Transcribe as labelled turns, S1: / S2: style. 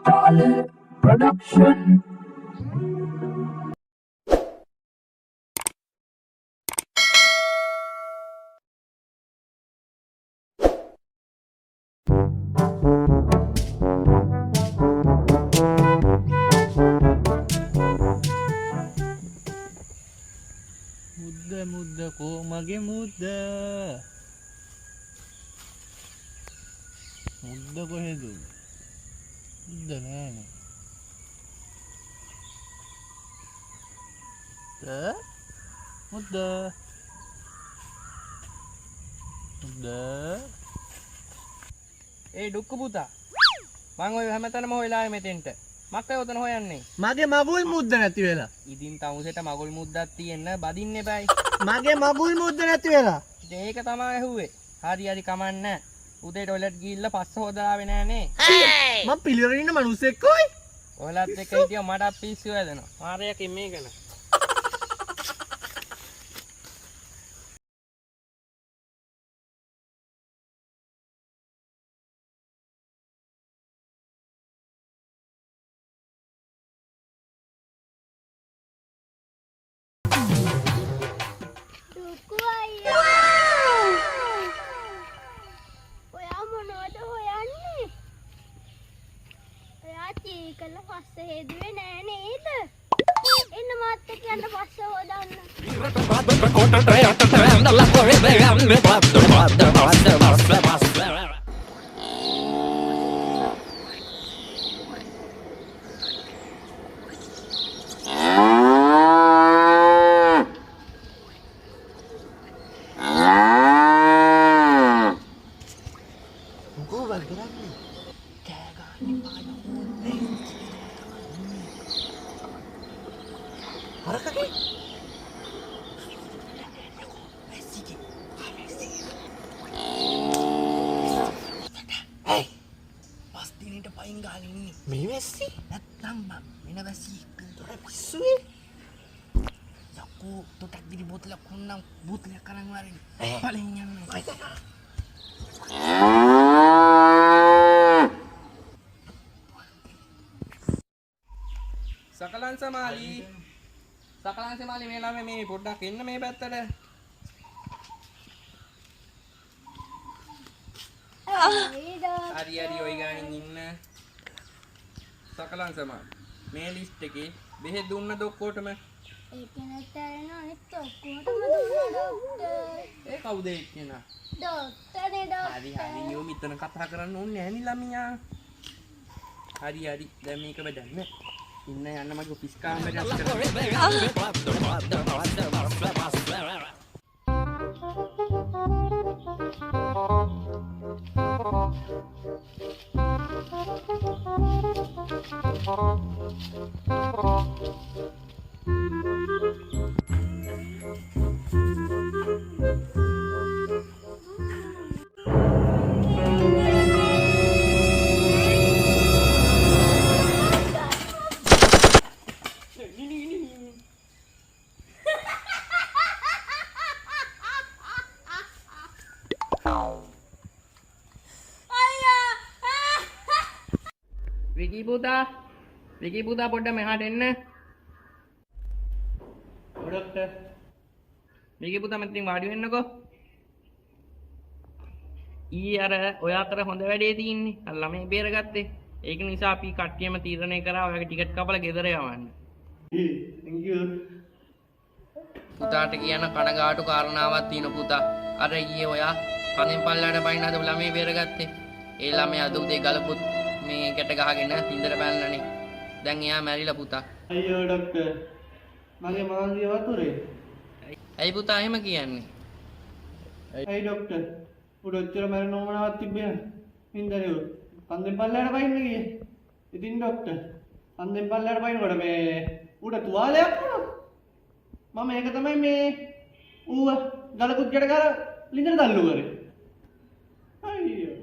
S1: Talent Production.
S2: මුද්ද කෝ මගේ මුද්ද කොහෙද මුද්ද නෑනේ මුද්ද
S3: ඒ ඩුක්කු පුතා මං ඔය හැමතැනම හොයලා මෙතෙන්ට මක්කයි ඔතන හොයන්නේ
S2: මගේ මගුල් මුද්ද නැති වෙලා
S3: ඉදින් තමුසෙට මගුල් මුද්දක් තියෙන්න බදින්න එපායි
S2: මගේ මගුල් මුද්ද නැති වෙලා
S3: ඉතින් ඒක තමයි ඇහුවේ හරි කමන්න උදේ ටොයිලට් ගිහිල්ලා පස්ස හොදාවේ නෑනේ
S2: මම පිළිවෙලින් ඉන්න මිනිස්සෙක් කොයි
S3: ඔයාලත් එක්ක හිටියා මට පිස්සු වැදෙනවා මාරයකින් මේකන
S4: කළ පස්ස හේදුවේ නෑ නේද? එන්න මාත් එක්ක යන්න පස්ස හොදන්න.
S2: මේ වැස්සි
S3: නැත්තම් වෙන වැසියෙක්
S2: තොර පිස්සුවේ
S3: යකෝ තොටක් දිරි බෝතලයක් කොන්නම් බෝතලයක් කරන් වරින් පලෙන් යන්න සකලං සමාලි මේ ළමයි මේ පොඩ්ඩක් එන්න මේ පැත්තට හරි ඔය ගානින් ඉන්න සකලං සමාලි මේ ලිස්ට් එකේ බෙහෙත් දුන්නද ඔක්කොටම
S4: ඒක නැතරන අනිත් ඔක්කොටම දුන්නා ડોක්ටර්.
S3: ඒ කවුද ඒ කෙනා
S4: ડોක්ටර්නේ ડોක්ටර්.
S3: හරි යෝ මෙතන කතා කරන්න ඕනේ නෑනේ ළමියා හරි දැන් මේක බදන්න ඉන්න යන්න මගේ ඔෆිස් කාමරේ අස්කර විකි පුතා පොඩ්ඩ මෙහාට එන්න ඩොක්ටර් විකි පුතා මෙතනින් වාඩි වෙන්නකෝ ඊ අර ඔය අතර හොඳ වැඩේ තියෙන්නේ අර ළමයි බේරගත්තේ ඒක නිසා අපි කට්ටියම තීරණය කරා ඔයාගේ ටිකට් කපලා ගෙදර යවන්න
S2: thank you
S3: පුතාට කියන කනගාටු කාරණාවක් තියෙන පුතා අර ඊයේ ඔයා කඳෙන් පල්ලයට පයින් අද ළමයි බේරගත්තේ ඒ ළමයි අද උදේ ගලපුත් මේ ගැට ගහගෙන තින්දර පැනලානේ දැන් එයා මැරිලා පුතා
S2: අයියෝ ડોක්ටර් මගේ මාගේ වතුරේ
S3: ඇයි පුතා එහෙම කියන්නේ
S2: ඇයි ડોක්ටර් උඩ ඔච්චර මැරෙන්න ඕනවත් තිබ්බේ නැහැ හින්දනේ කන්දෙන් පල්ලයට පයින්න ගියේ ඉතින් ડોක්ටර් කන්දෙන් පල්ලයට පයින්නකොට මේ උඩ තුවාලයක් වුණා මම ඒක තමයි මේ ඌව ගලකුච්චට කර ලිඳට තල්ලු කරේ අයියෝ